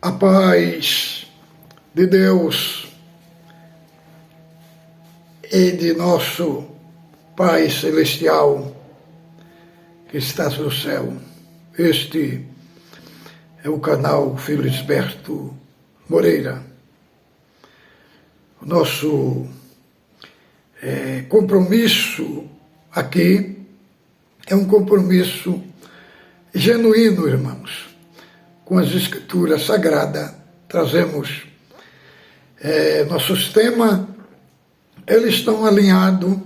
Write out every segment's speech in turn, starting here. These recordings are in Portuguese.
A paz de Deus e de nosso Pai Celestial que estás no céu. Este é o canal Felisberto Moreira. O nosso compromisso aqui é um compromisso genuíno, irmãos, com as Escrituras Sagradas. Trazemos nossos temas, eles estão alinhados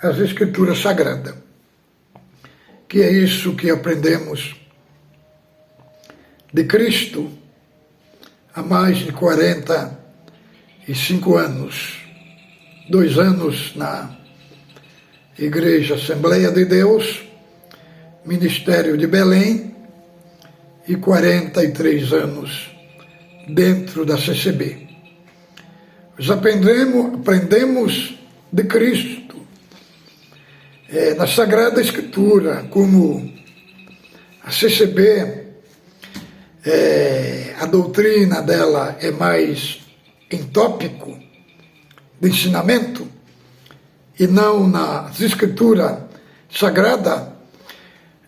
às Escrituras Sagradas, que é isso que aprendemos de Cristo há mais de 45 anos, 2 anos na Igreja Assembleia de Deus, Ministério de Belém, e 43 anos dentro da CCB. Nós aprendemos de Cristo na Sagrada Escritura, como a CCB, a doutrina dela é mais em tópico de ensinamento e não nas Escrituras Sagradas.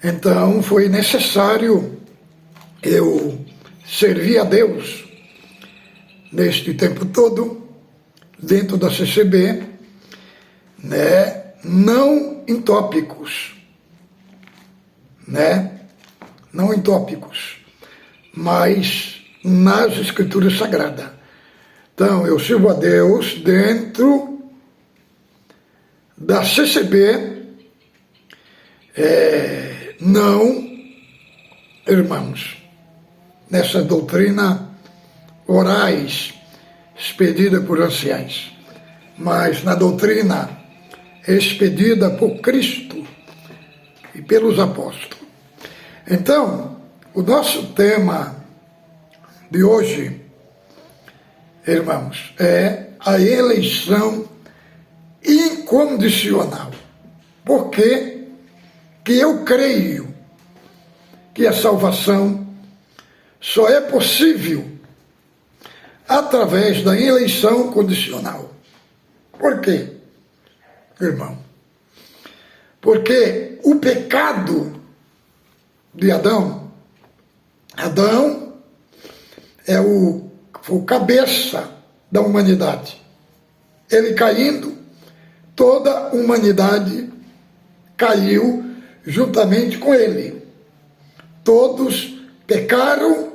Então foi necessário eu servir a Deus neste tempo todo, dentro da CCB, não em tópicos, não em tópicos, mas nas Escrituras Sagradas. Então, eu sirvo a Deus dentro da CCB, não, irmãos, nessa doutrina orais expedida por anciães, mas na doutrina expedida por Cristo e pelos apóstolos. Então, o nosso tema de hoje, irmãos, é a eleição incondicional. Porque que eu creio que a salvação só é possível através da eleição condicional. Por quê, irmão? Porque o pecado de Adão foi o cabeça da humanidade. Ele caindo, toda a humanidade caiu juntamente com ele. Todos pecaram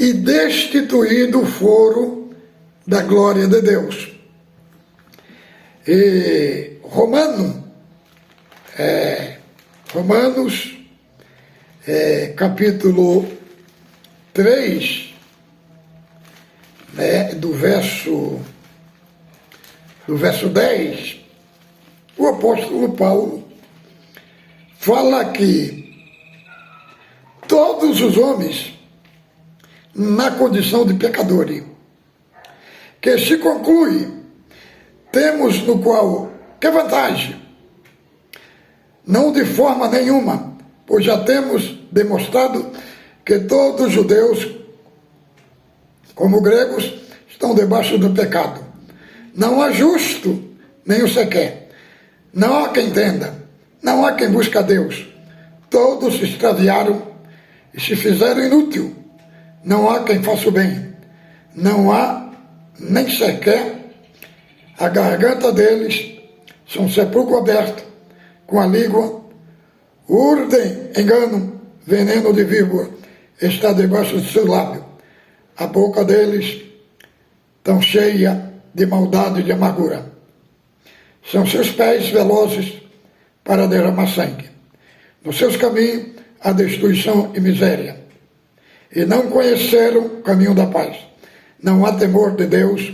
e destituídos foram da glória de Deus. E Romanos, capítulo 3, do verso 10, o apóstolo Paulo fala que todos os homens na condição de pecadores, que se conclui, temos no qual, que vantagem? Não de forma nenhuma, pois já temos demonstrado que todos os judeus, como gregos, estão debaixo do pecado. Não há justo, nem o sequer. Não há quem entenda, não há quem busque a Deus. Todos se extraviaram e se fizeram inútil. Não há quem faça o bem. Não há nem sequer. A garganta deles são sepulcro aberto, com a língua urdem engano, veneno de víbora está debaixo do seu lábio. A boca deles tão cheia de maldade e de amargura. São seus pés velozes para derramar sangue. Nos seus caminhos há destruição e miséria. E não conheceram o caminho da paz. Não há temor de Deus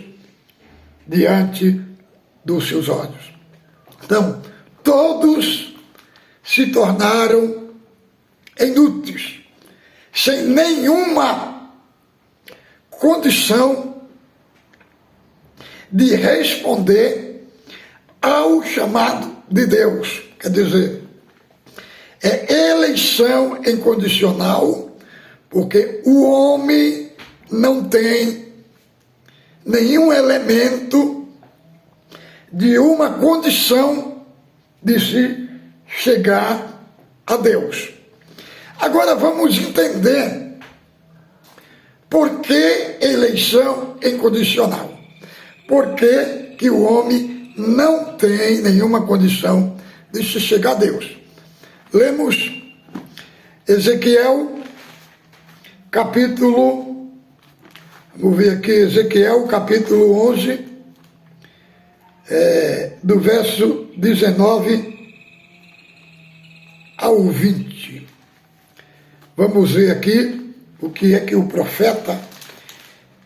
diante dos seus olhos. Então, todos se tornaram inúteis, sem nenhuma condição de responder ao chamado de Deus. Quer dizer, é eleição incondicional, porque o homem não tem nenhum elemento de uma condição de se chegar a Deus. Agora vamos entender por que eleição incondicional. Por que o homem não tem nenhuma condição de se chegar a Deus. Lemos Ezequiel, capítulo, vamos ver aqui, Ezequiel, capítulo 11, do verso 19 ao 20. Vamos ver aqui o que é que o profeta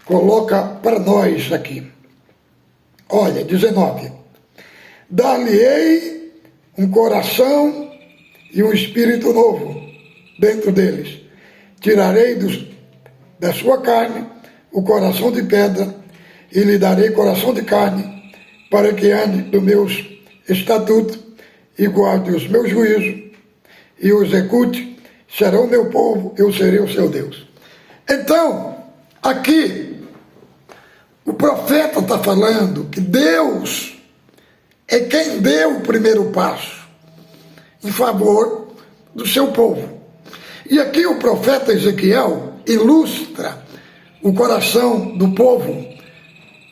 coloca para nós aqui. Olha, 19. Dar-lhe-ei um coração e um espírito novo dentro deles. Tirarei da sua carne o coração de pedra e lhe darei coração de carne, para que ande dos meus estatutos e guarde os meus juízos e os execute. Serão meu povo, eu serei o seu Deus. Então, aqui, o profeta está falando que Deus é quem deu o primeiro passo em favor do seu povo. E aqui o profeta Ezequiel ilustra o coração do povo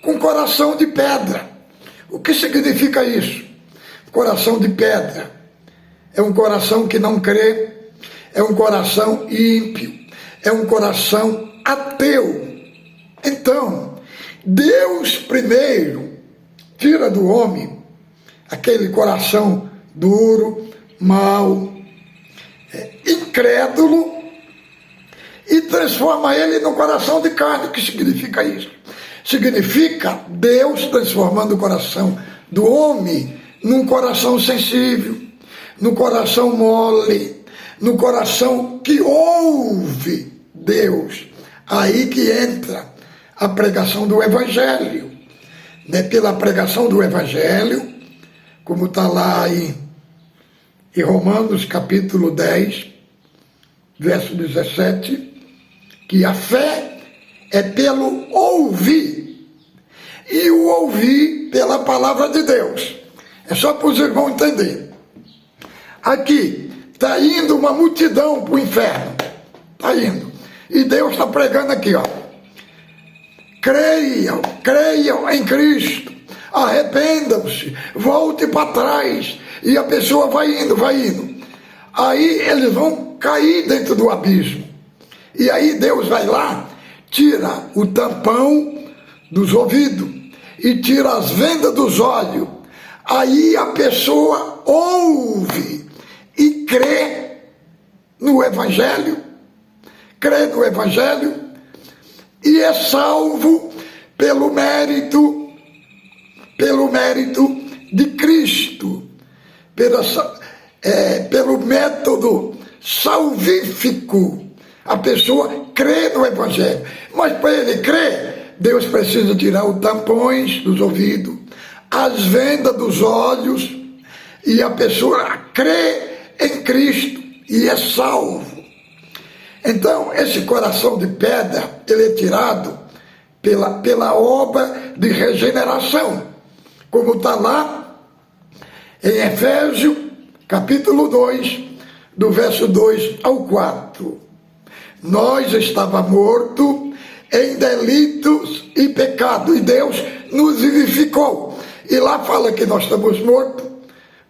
com coração de pedra. O que significa isso? Coração de pedra é um coração que não crê, é um coração ímpio, é um coração ateu. Então, Deus primeiro tira do homem aquele coração duro, mau, incrédulo, e transforma ele num coração de carne. O que significa isso? Significa Deus transformando o coração do homem num coração sensível, num coração mole, num coração que ouve Deus. Aí que entra a pregação do Evangelho. Né? Pela pregação do Evangelho, como está lá em Romanos capítulo 10, verso 17, que a fé é pelo ouvir, e o ouvir pela palavra de Deus. É só para os irmãos entenderem. Aqui está indo uma multidão para o inferno. Está indo. E Deus está pregando aqui, ó. Creiam em Cristo. Arrependam-se. Volte para trás. E a pessoa vai indo. Aí eles vão cair dentro do abismo. E aí Deus vai lá, tira o tampão dos ouvidos e tira as vendas dos olhos. Aí a pessoa ouve e crê no Evangelho, e é salvo pelo mérito de Cristo, pelo método salvífico. A pessoa crê no Evangelho, mas para ele crer, Deus precisa tirar os tampões dos ouvidos, as vendas dos olhos, e a pessoa crê em Cristo e é salvo. Então, esse coração de pedra, ele é tirado pela obra de regeneração, como está lá em Efésios, capítulo 2, do verso 2 ao 4. Nós estávamos mortos em delitos e pecado, e Deus nos vivificou. E lá fala que nós estamos mortos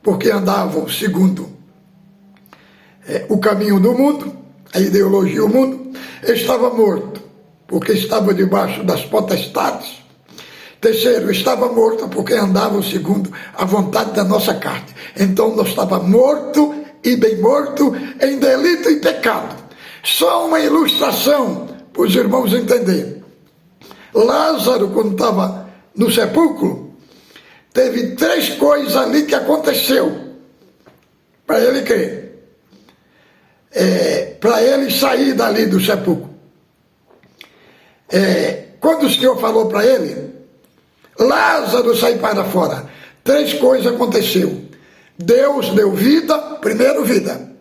porque andavam segundo o caminho do mundo, a ideologia do mundo. Estava morto porque estava debaixo das potestades. Terceiro, estava morto porque andavam segundo a vontade da nossa carne. Então nós estávamos mortos e bem mortos em delito e pecado. Só uma ilustração para os irmãos entenderem. Lázaro, quando estava no sepulcro, teve 3 coisas ali que aconteceu para ele crer, para ele sair dali do sepulcro. Quando o Senhor falou para ele, Lázaro, sai para fora, 3 coisas aconteceu. Deus deu vida, primeiro vida.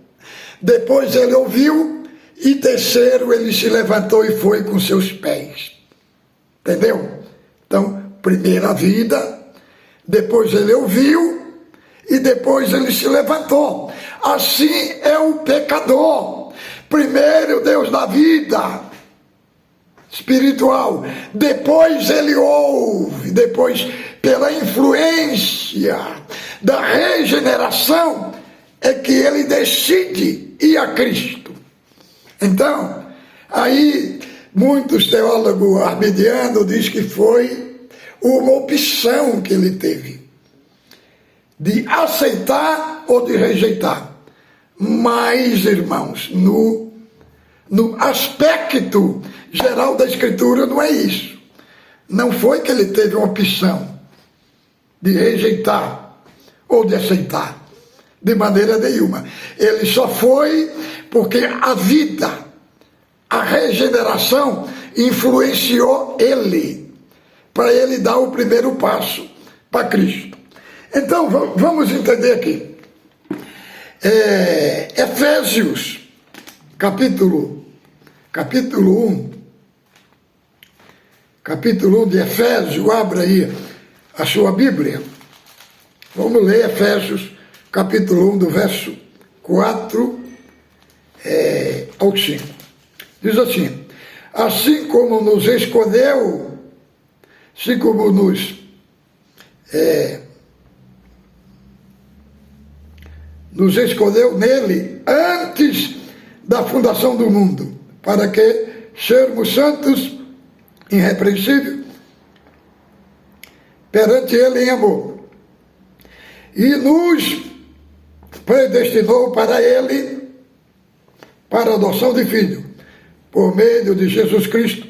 Depois ele ouviu E terceiro, ele se levantou e foi com seus pés. Entendeu? Então, primeiro a vida, depois ele ouviu e depois ele se levantou. Assim é o pecador. Primeiro Deus da vida espiritual, depois ele ouve, depois pela influência da regeneração é que ele decide ir a Cristo. Então, aí muitos teólogos arminianos dizem que foi uma opção que ele teve, de aceitar ou de rejeitar. Mas, irmãos, no aspecto geral da Escritura não é isso. Não foi que ele teve uma opção de rejeitar ou de aceitar, de maneira nenhuma. Ele só foi porque a vida, a regeneração influenciou ele, para ele dar o primeiro passo para Cristo. Então, vamos entender aqui. Efésios, capítulo 1, de Efésios, abra aí a sua Bíblia. Vamos ler Efésios, capítulo 1, do verso 4 ao 5. Diz assim: assim como nos escolheu, assim como nos escolheu nele antes da fundação do mundo, para que sermos santos, irrepreensíveis, perante ele em amor. E nos predestinou para ele, para a adoção de filho, por meio de Jesus Cristo,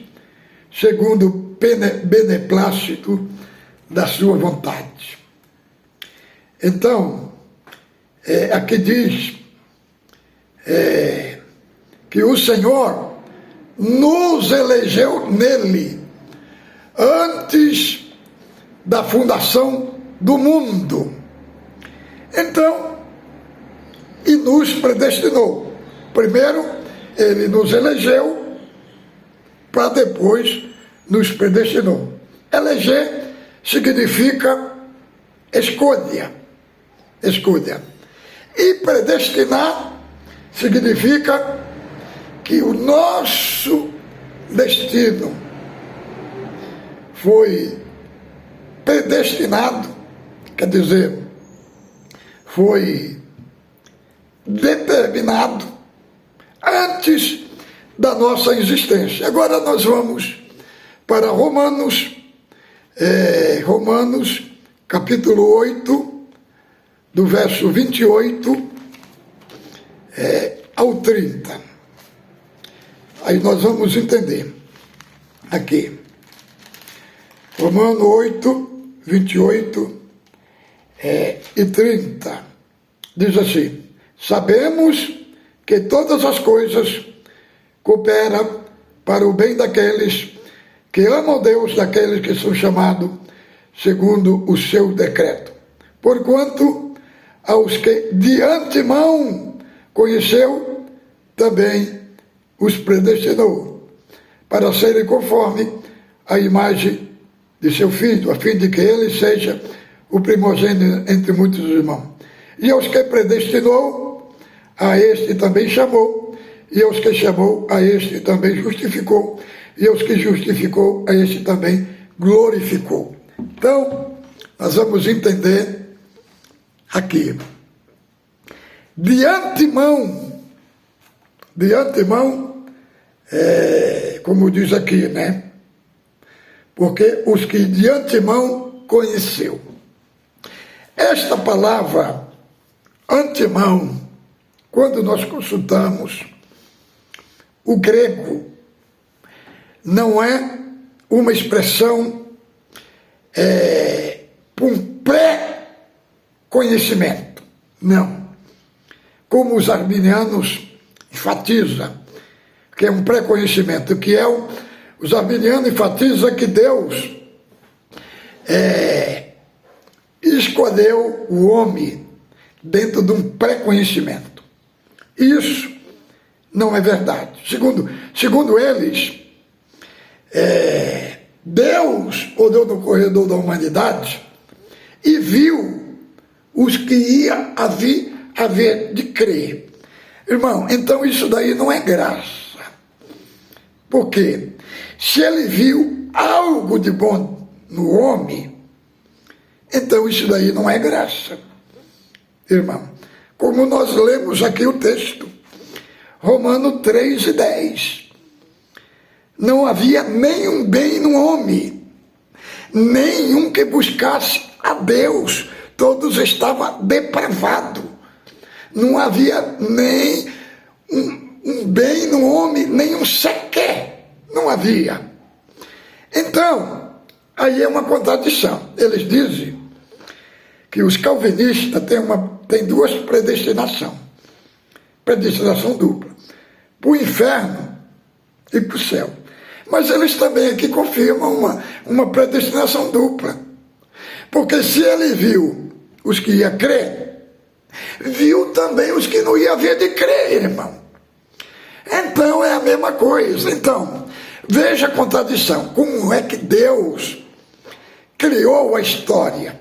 segundo o beneplácito da sua vontade. Então, aqui diz que o Senhor nos elegeu nele antes da fundação do mundo. Então, e nos predestinou. Primeiro, ele nos elegeu, para depois nos predestinou. Eleger significa escolha. Escolha. E predestinar significa que o nosso destino foi predestinado, quer dizer, foi determinado antes da nossa existência. Agora nós vamos para Romanos, capítulo 8, do verso 28 ao 30. Aí nós vamos entender aqui. Romanos 8, 28 e 30. Diz assim: sabemos que todas as coisas cooperam para o bem daqueles que amam Deus, daqueles que são chamados segundo o seu decreto. Porquanto aos que de antemão conheceu, também os predestinou, para serem conforme a imagem de seu Filho, a fim de que ele seja o primogênito entre muitos irmãos. E aos que predestinou, a este também chamou, e aos que chamou, a este também justificou, e aos que justificou, a este também glorificou. Então, nós vamos entender aqui. De antemão, como diz aqui, né? Porque os que de antemão conheceu. Esta palavra, antemão, quando nós consultamos o grego, não é uma expressão para um pré-conhecimento, não. Como os arminianos enfatizam, que é um pré-conhecimento, que é os arminianos enfatizam que Deus escolheu o homem dentro de um pré-conhecimento. Isso não é verdade. Segundo eles, Deus olhou no corredor da humanidade e viu os que ia haver de crer. Irmão, então isso daí não é graça. Por quê? Se ele viu algo de bom no homem, então isso daí não é graça. Irmão, como nós lemos aqui o texto, Romanos 3:10. Não havia nenhum bem no homem, nenhum que buscasse a Deus, todos estavam depravados. Não havia nem um bem no homem, nenhum sequer, não havia. Então, aí é uma contradição. Eles dizem que os calvinistas têm duas predestinações. Predestinação dupla. Para o inferno e para o céu. Mas eles também aqui confirmam uma predestinação dupla. Porque se ele viu os que iam crer, viu também os que não iam haver de crer, irmão. Então é a mesma coisa. Então, veja a contradição. Como é que Deus criou a história?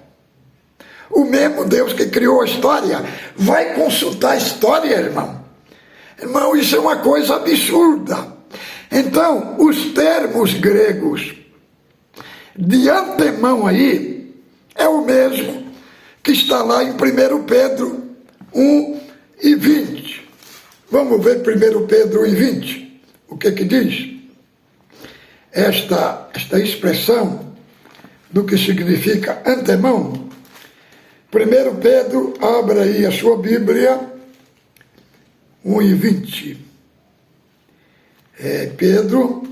O mesmo Deus que criou a história vai consultar a história, irmão. Irmão, isso é uma coisa absurda. Então, os termos gregos de antemão aí é o mesmo que está lá em 1 Pedro 1:20. Vamos ver 1 Pedro 1:20. O que diz? Esta expressão do que significa antemão. 1 Pedro, abra aí a sua Bíblia, 1:20. Pedro,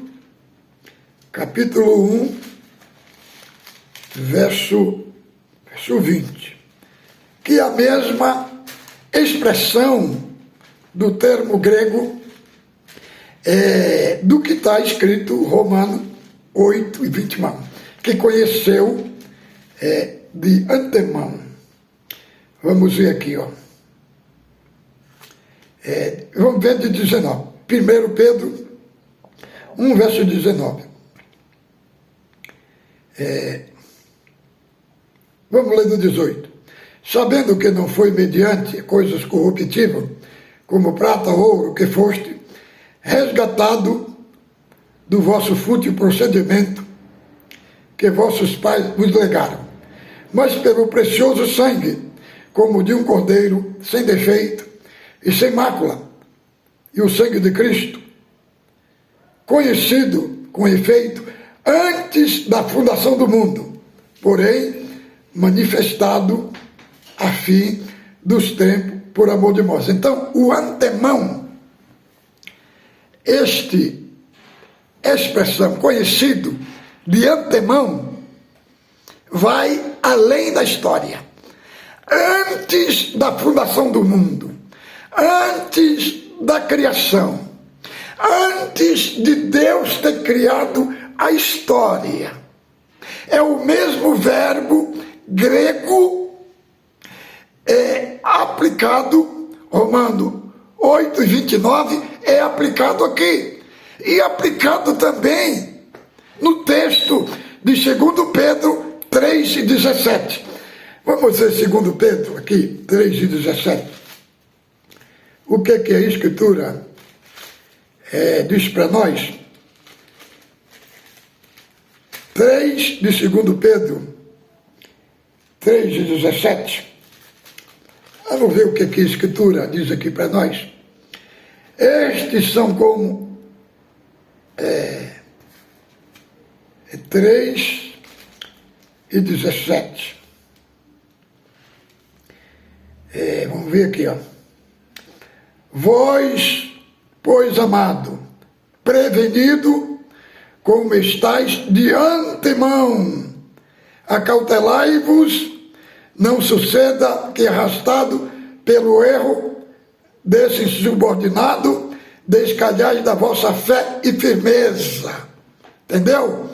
capítulo 1, verso 20. Que é a mesma expressão do termo grego do que está escrito Romanos 8:21, que conheceu de antemão. Vamos ver aqui, ó. Vamos ver de 19. 1 Pedro 1, verso 19. Vamos ler do 18. Sabendo que não foi mediante coisas corruptíveis, como prata ou ouro, que foste resgatado do vosso fútil procedimento que vossos pais vos legaram, mas pelo precioso sangue, como de um cordeiro, sem defeito e sem mácula, e o sangue de Cristo, conhecido com efeito antes da fundação do mundo, porém manifestado a fim dos tempos por amor de nós. Então, o antemão, expressão conhecido de antemão, vai além da história. Antes da fundação do mundo, antes da criação, antes de Deus ter criado a história. É o mesmo verbo grego aplicado, Romanos 8:29, é aplicado aqui. E aplicado também no texto de 2 Pedro 3:17. Vamos ver 2 Pedro aqui, 3:17. O que a Escritura diz para nós? 3 de 2 Pedro 3:17. Vamos ver o que a Escritura diz aqui para nós. Estes são como 3:17. Vamos ver aqui, ó. Vós, pois, amado, prevenido, como estáis de antemão, acautelai-vos, não suceda que, arrastado pelo erro desse insubordinado, descalhais da vossa fé e firmeza. Entendeu?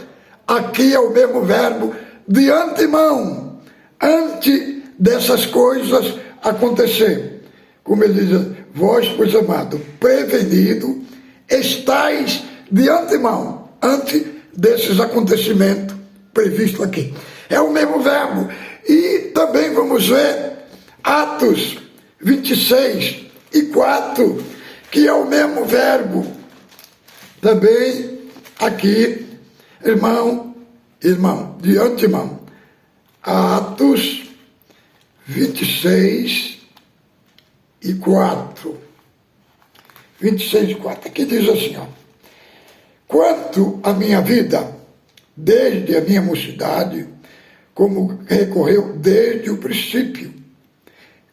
Aqui é o mesmo verbo de antemão, antes dessas coisas acontecer. Como ele diz, vós, pois amado, prevenido, estáis de antemão, antes desses acontecimentos previstos aqui. É o mesmo verbo. E também vamos ver Atos 26 e 4, que é o mesmo verbo. Também aqui, irmão, de antemão. Atos 26 e 4. 26 e 4. Aqui diz assim, ó. Quanto à minha vida, desde a minha mocidade, como recorreu desde o princípio,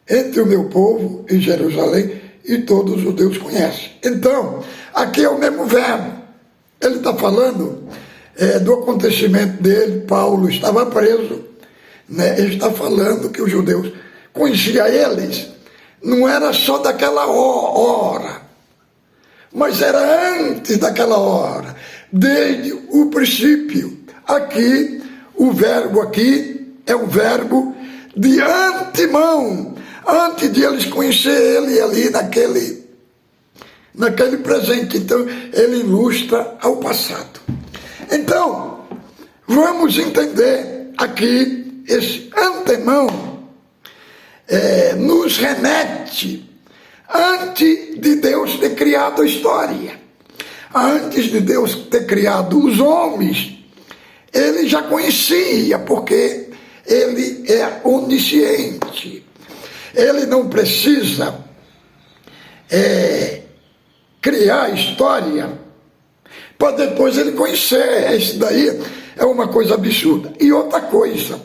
entre o meu povo em Jerusalém, e todos os judeus conhecem. Então, aqui é o mesmo verbo. Ele está falando do acontecimento dele. Paulo estava preso, né? Ele está falando que os judeus conheciam eles, não era só daquela hora, mas era antes daquela hora, desde o princípio. Aqui, o verbo aqui é um verbo de antemão, antes de eles conhecer ele ali naquele presente. Então, ele ilustra ao passado. Então, vamos entender aqui, esse antemão nos remete antes de Deus ter criado a história, antes de Deus ter criado os homens, ele já conhecia, porque ele é onisciente. Ele não precisa criar a história para depois ele conhecer. Isso daí é uma coisa absurda. E outra coisa,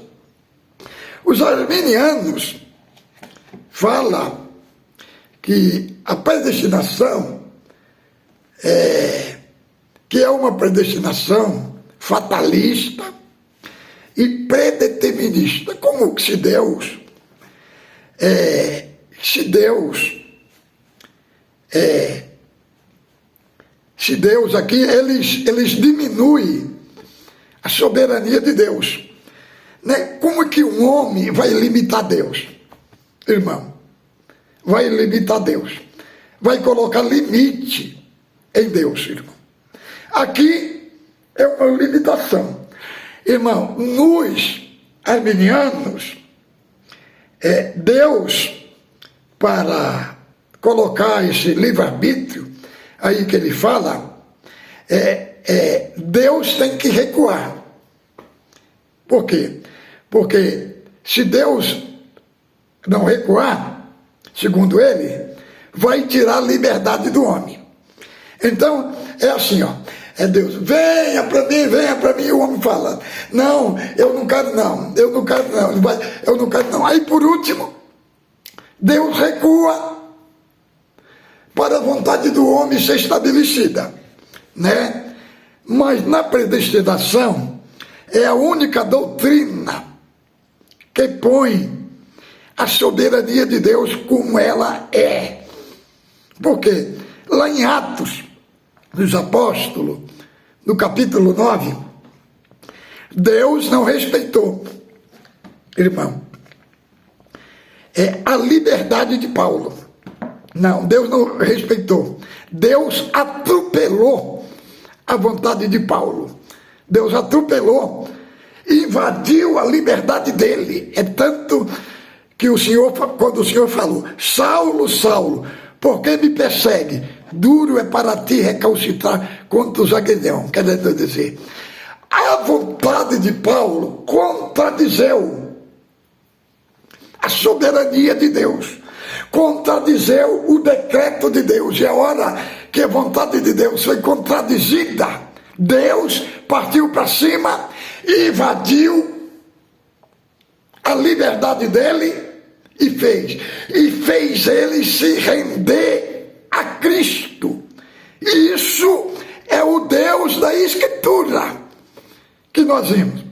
os arminianos falam que a predestinação que é uma predestinação fatalista e predeterminista, como que se Deus aqui, eles diminuem a soberania de Deus, né? Como que um homem vai limitar Deus, irmão? Vai limitar Deus, vai colocar limite em Deus, irmão. Aqui é uma limitação, irmão. Nos arminianos, Deus, para colocar esse livre-arbítrio aí que ele fala, Deus tem que recuar. Por quê? Porque se Deus não recuar, segundo ele, vai tirar a liberdade do homem. Então, é assim, ó. É Deus, venha para mim, e o homem fala, não, eu não quero não, eu não quero não. Aí, por último, Deus recua para a vontade do homem ser estabelecida, né? Mas na predestinação é a única doutrina que põe a soberania de Deus como ela é. Porque lá em Atos dos Apóstolos, no capítulo 9, Deus não respeitou, irmão, a liberdade de Paulo. Não, Deus não respeitou. Deus atropelou a vontade de Paulo. Deus atropelou, invadiu a liberdade dele. É tanto que o Senhor, quando o Senhor falou, Saulo, Saulo, por que me persegue? Duro é para ti recalcitrar contra os aguilhões. Quer dizer, a vontade de Paulo contradizeu a soberania de Deus, contradizeu o decreto de Deus. E a hora que a vontade de Deus foi contradizida, Deus partiu para cima e invadiu a liberdade dele e fez ele se render a Cristo. Isso é o Deus da Escritura que nós vimos.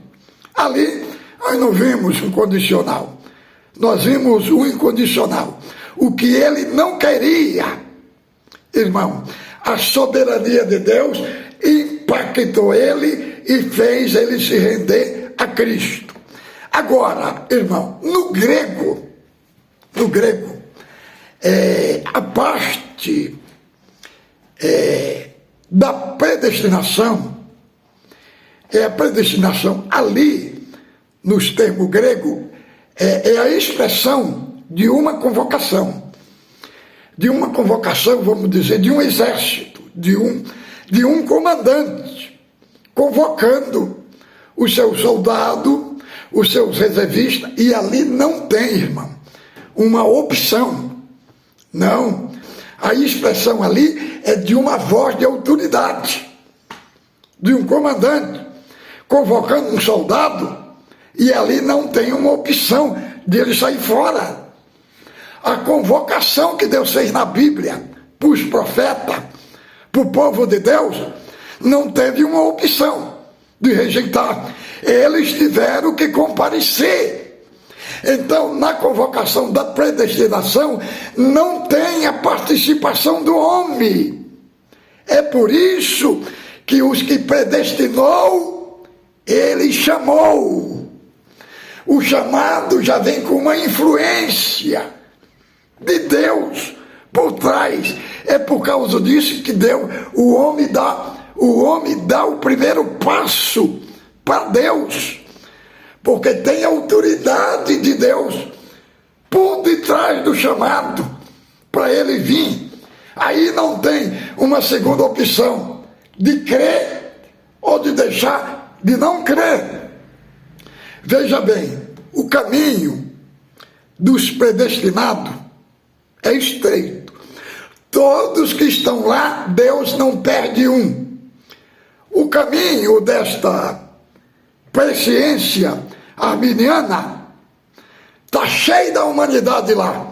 Ali nós não vimos um condicional, nós vimos o incondicional. O que ele não queria, irmão, a soberania de Deus impactou ele e fez ele se render a Cristo. Agora, irmão, no grego, a parte da predestinação, a predestinação ali, nos termos gregos, é a expressão de uma convocação. De uma convocação, vamos dizer, de um exército, de um comandante, convocando o seu soldado, os seus reservistas, e ali não tem, irmão, uma opção. Não. A expressão ali é de uma voz de autoridade, de um comandante, convocando um soldado, e ali não tem uma opção de ele sair fora. A convocação que Deus fez na Bíblia para os profetas, para o povo de Deus, não teve uma opção de rejeitar. Eles tiveram que comparecer. Então, na convocação da predestinação, não tem a participação do homem. É por isso que os que predestinou, ele chamou. O chamado já vem com uma influência de Deus por trás. É por causa disso que o homem dá o primeiro passo para Deus, porque tem a autoridade de Deus por detrás do chamado para ele vir. Aí não tem uma segunda opção de crer ou de deixar de não crer. Veja bem, o caminho dos predestinados é estreito. Todos que estão lá, Deus não perde um. O caminho desta presciência arminiana está cheio da humanidade lá.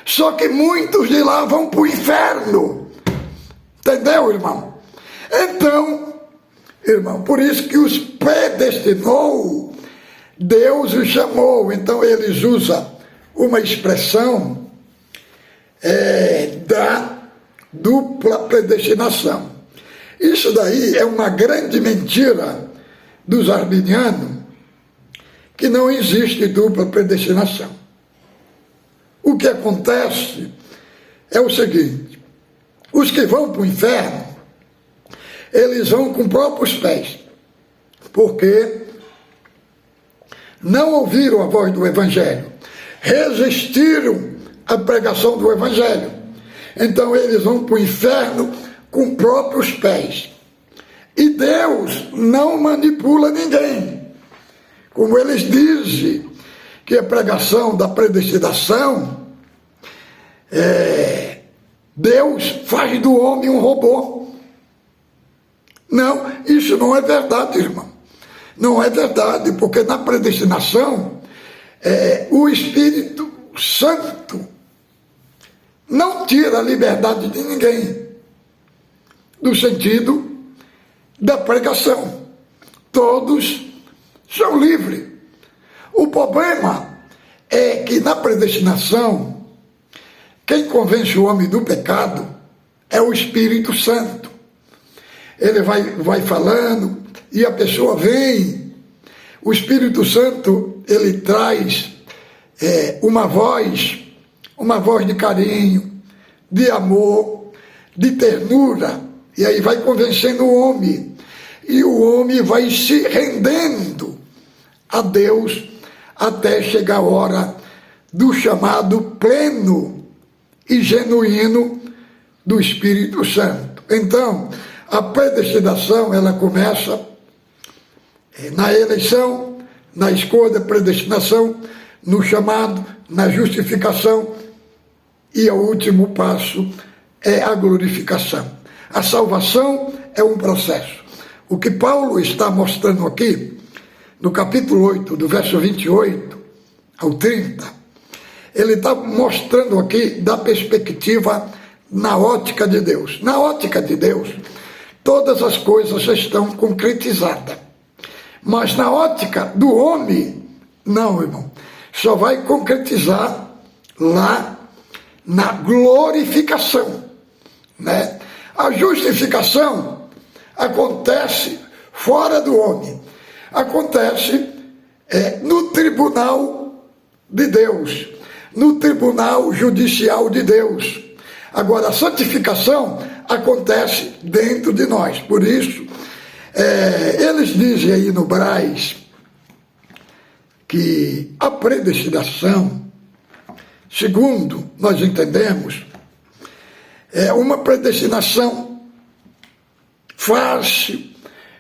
Só que muitos de lá vão para o inferno. Entendeu, irmão? Então, irmão, por isso que os predestinou, Deus os chamou. Então eles usam uma expressão da dupla predestinação. Isso daí é uma grande mentira dos arminianos, que não existe dupla predestinação. O que acontece é o seguinte: os que vão para o inferno, eles vão com próprios pés, porque não ouviram a voz do Evangelho, resistiram à pregação do Evangelho. Então eles vão para o inferno com próprios pés. E Deus não manipula ninguém. Como eles dizem que a pregação da predestinação, Deus faz do homem um robô. Não, isso não é verdade, irmão. Não é verdade, porque na predestinação, o Espírito Santo não tira a liberdade de ninguém, no sentido da pregação. Todos são livres. O problema é que na predestinação, quem convence o homem do pecado é o Espírito Santo. Ele vai falando e a pessoa vem. O Espírito Santo, ele traz uma voz de carinho, de amor, de ternura, e aí vai convencendo o homem, e o homem vai se rendendo a Deus até chegar a hora do chamado pleno e genuíno do Espírito Santo. Então, a predestinação, ela começa na eleição, na escolha, predestinação, no chamado, na justificação, e o último passo é a glorificação. A salvação é um processo. O que Paulo está mostrando aqui, no capítulo 8, do verso 28 ao 30, ele está mostrando aqui da perspectiva na ótica de Deus. Na ótica de Deus, todas as coisas estão concretizadas. Mas na ótica do homem, não, irmão. Só vai concretizar lá na glorificação, né? A justificação acontece fora do homem. Acontece no tribunal de Deus, no tribunal judicial de Deus. Agora, a santificação acontece dentro de nós. Por isso, eles dizem aí no Braz que a predestinação, segundo nós entendemos, é uma predestinação fácil,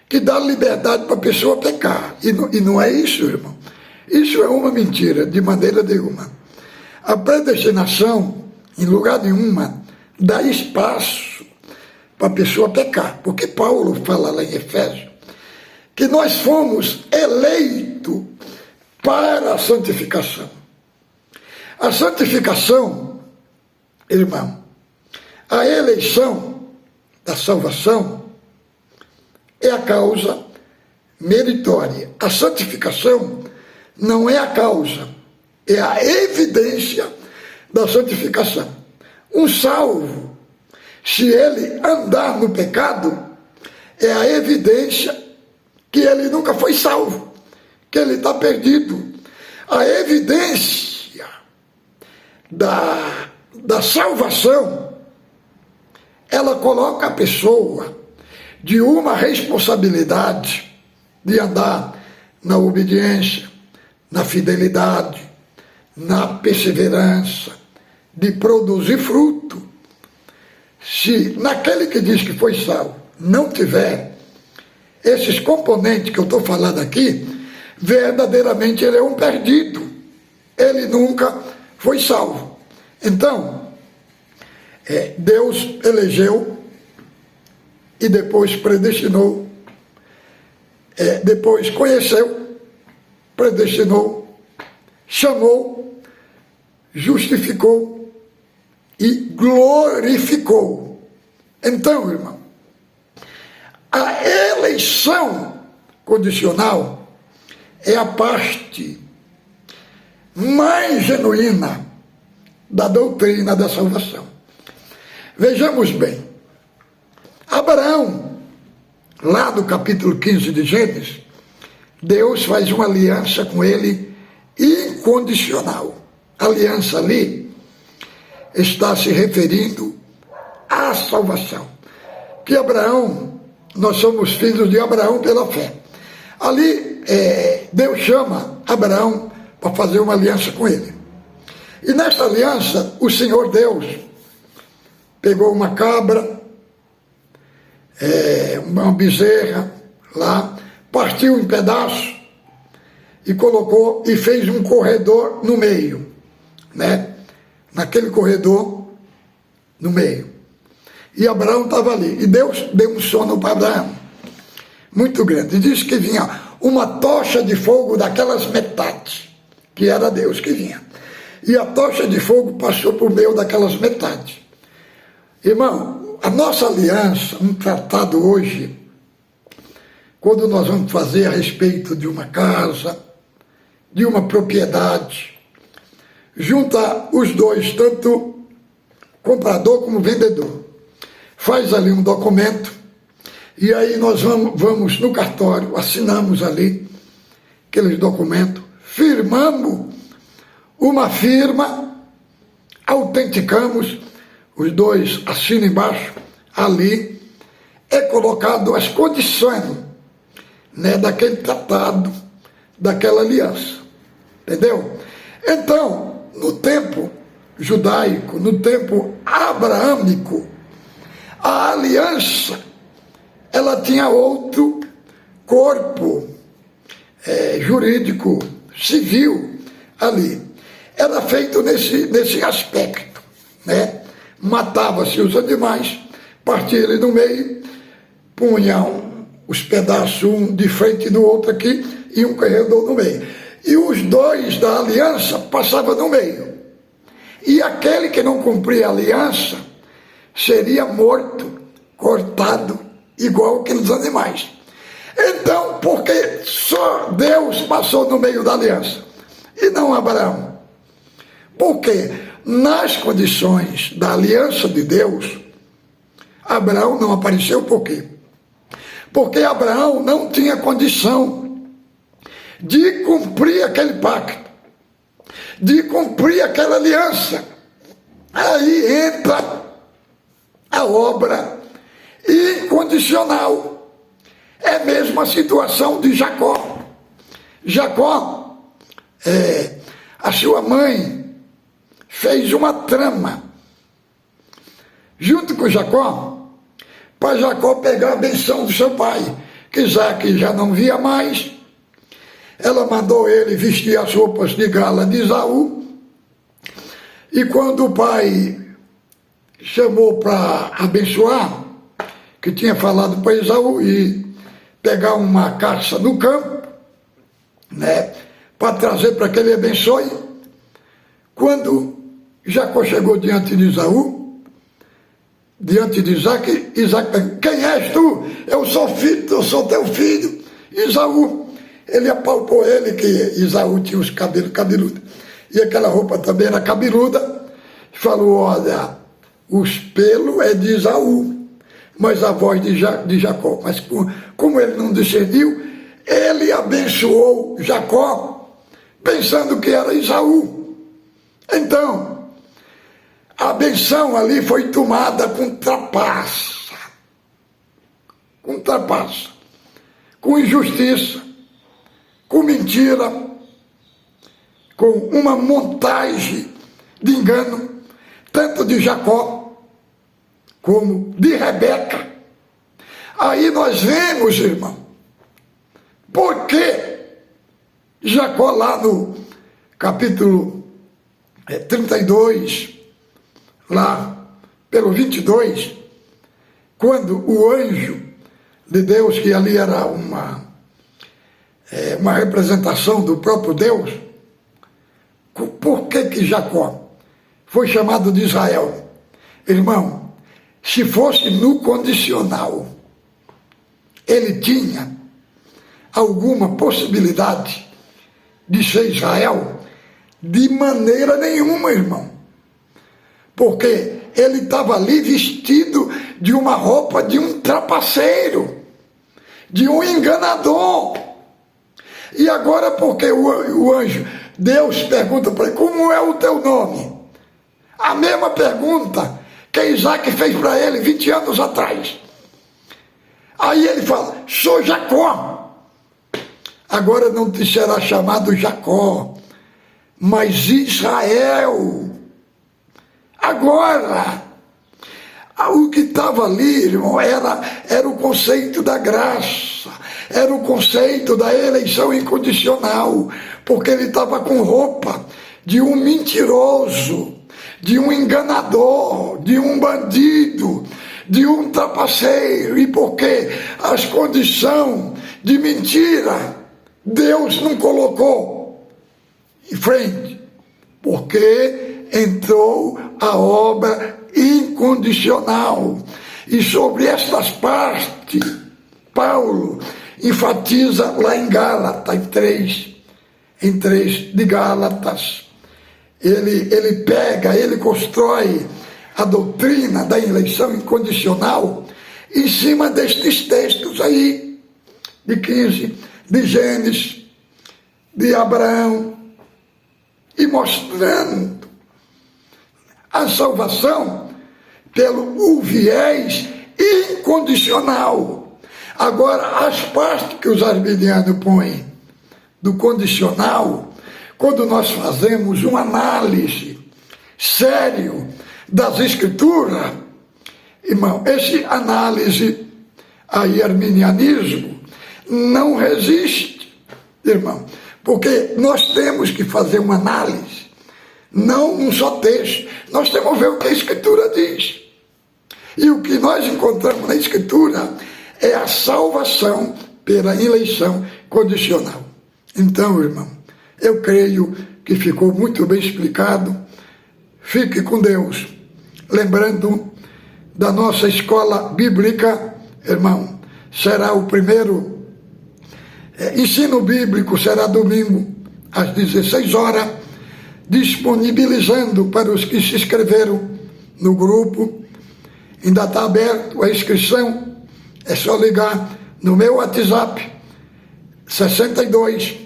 que dá liberdade para a pessoa pecar. E não é isso, irmão. Isso é uma mentira, de maneira nenhuma. A predestinação, em lugar nenhuma, dá espaço para a pessoa pecar. Porque Paulo fala lá em Efésios que nós fomos eleitos para a santificação. A santificação, irmão, a eleição da salvação é a causa meritória. A santificação não é a causa, é a evidência da santificação. Um salvo, se ele andar no pecado, é a evidência que ele nunca foi salvo, que ele está perdido. A evidência da salvação, ela coloca a pessoa de uma responsabilidade de andar na obediência, na fidelidade, na perseverança, de produzir fruto. Se naquele que diz que foi salvo não tiver esses componentes que eu estou falando aqui, verdadeiramente ele é um perdido. Ele nunca foi salvo. Então, Deus elegeu e depois predestinou, depois conheceu, predestinou, chamou, justificou e glorificou. Então, irmão, a eleição condicional é a parte mais genuína da doutrina da salvação. Vejamos bem, Abraão, lá no capítulo 15 de Gênesis, Deus faz uma aliança com ele incondicional. A aliança ali está se referindo à salvação. Que Abraão, nós somos filhos de Abraão pela fé. Ali, Deus chama Abraão para fazer uma aliança com ele. E nesta aliança, o Senhor Deus pegou uma cabra, uma bezerra lá, partiu em pedaços e colocou e fez um corredor no meio, né? Naquele corredor no meio. E Abraão estava ali. E Deus deu um sono para Abraão muito grande. E disse que vinha uma tocha de fogo daquelas metades, que era Deus que vinha. E a tocha de fogo passou por meio daquelas metades. Irmão, a nossa aliança, um tratado hoje, quando nós vamos fazer a respeito de uma casa, de uma propriedade, junta os dois, tanto comprador como vendedor. Faz ali um documento, e aí nós vamos no cartório, assinamos ali aqueles documentos, firmamos uma firma, autenticamos, os dois assinam embaixo, ali é colocado as condições, né, daquele tratado, daquela aliança, entendeu? Então, no tempo judaico, no tempo abraâmico, a aliança, ela tinha outro corpo jurídico, civil ali. Era feito nesse aspecto, né? Matava-se os animais, partia ele no meio, punham os pedaços um de frente do outro aqui e um corredor no meio. E os dois da aliança passavam no meio. E aquele que não cumpria a aliança seria morto, cortado, igual aqueles animais. Então, por que só Deus passou no meio da aliança e não Abraão? Porque nas condições da aliança de Deus, Abraão não apareceu. Por quê? Porque Abraão não tinha condição de cumprir aquele pacto, de cumprir aquela aliança. Aí entra a obra incondicional. É a mesma situação de Jacó. Jacó, a sua mãe fez uma trama junto com Jacó, para Jacó pegar a benção do seu pai, que Isaac já não via mais. Ela mandou ele vestir as roupas de gala de Esaú, e quando o pai chamou para abençoar, que tinha falado para Esaú e pegar uma caça no campo, né, para trazer para que ele abençoe, quando Jacó chegou diante de Esaú, diante de Isaac, Isaac perguntou: quem és tu? Eu sou teu filho, Esaú. Ele apalpou ele, que Esaú tinha os cabelos cabeludos, e aquela roupa também era cabeluda, falou: olha, os pelos é de Esaú, mas a voz de Jacó. Mas como ele não discerniu, ele abençoou Jacó, pensando que era Esaú. Então, a benção ali foi tomada com trapaça, com injustiça, com mentira, com uma montagem de engano, tanto de Jacó como de Rebeca. Aí nós vemos, irmão, porque Jacó, lá no capítulo 32, lá pelo 22, quando o anjo de Deus, que ali era uma representação do próprio Deus, por que Jacó foi chamado de Israel? Irmão, se fosse no condicional, ele tinha alguma possibilidade de ser Israel? De maneira nenhuma, irmão. Porque ele estava ali vestido de uma roupa de um trapaceiro, de um enganador. E agora, porque o anjo, Deus pergunta para ele: como é o teu nome? A mesma pergunta que Isaac fez para ele 20 anos atrás. Aí ele fala: sou Jacó. Agora não te será chamado Jacó, mas Israel. Agora, o que estava ali, irmão, era o conceito da graça, era o conceito da eleição incondicional, porque ele estava com roupa de um mentiroso, de um enganador, de um bandido, de um trapaceiro. E porque as condições de mentira Deus não colocou em frente, porque entrou a obra incondicional. E sobre estas partes, Paulo enfatiza lá em Gálatas, em 3 de Gálatas. Ele constrói a doutrina da eleição incondicional em cima destes textos aí, de 15, de Gênesis, de Abraão, e mostrando a salvação pelo viés incondicional. Agora, as partes que os arminianos põem do condicional, quando nós fazemos uma análise séria das Escrituras, irmão, esse análise aí, arminianismo, não resiste, irmão, porque nós temos que fazer uma análise, não um só texto, nós temos que ver o que a Escritura diz. E o que nós encontramos na Escritura é a salvação pela eleição condicional. Então, irmão, eu creio que ficou muito bem explicado. Fique com Deus. Lembrando da nossa escola bíblica, irmão, será o primeiro ensino bíblico, será domingo às 16 horas, disponibilizando para os que se inscreveram no grupo. Ainda está aberto a inscrição, é só ligar no meu WhatsApp 62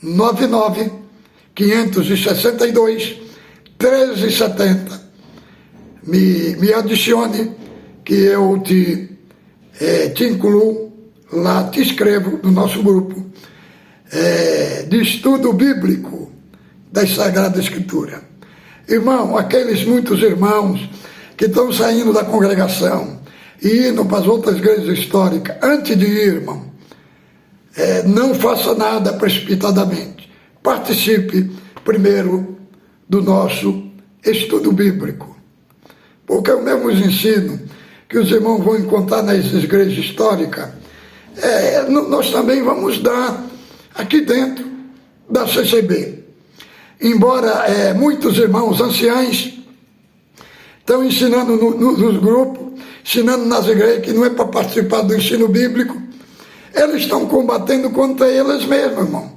99 562 1370. me adicione, que eu te incluo lá, te inscrevo no nosso grupo de estudo bíblico das Sagradas Escrituras. Irmão, aqueles muitos irmãos que estão saindo da congregação e indo para as outras igrejas históricas, antes de ir, irmão, não faça nada precipitadamente. Participe primeiro do nosso estudo bíblico. Porque eu mesmo ensino que os irmãos vão encontrar nas igrejas históricas, nós também vamos dar aqui dentro da CCB. Embora muitos irmãos anciães estão ensinando nos grupos, ensinando nas igrejas que não é para participar do ensino bíblico, eles estão combatendo contra eles mesmos, irmão.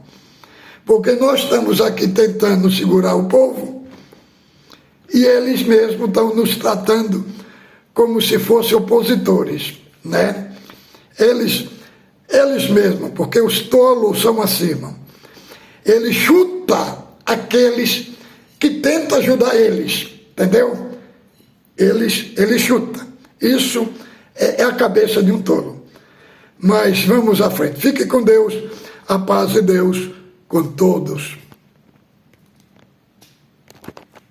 Porque nós estamos aqui tentando segurar o povo e eles mesmos estão nos tratando como se fossem opositores, né? Eles mesmos, porque os tolos são acima. Ele chuta aqueles que tentam ajudar eles, entendeu? Ele chuta. Isso é a cabeça de um tolo. Mas vamos à frente. Fique com Deus, a paz de Deus com todos.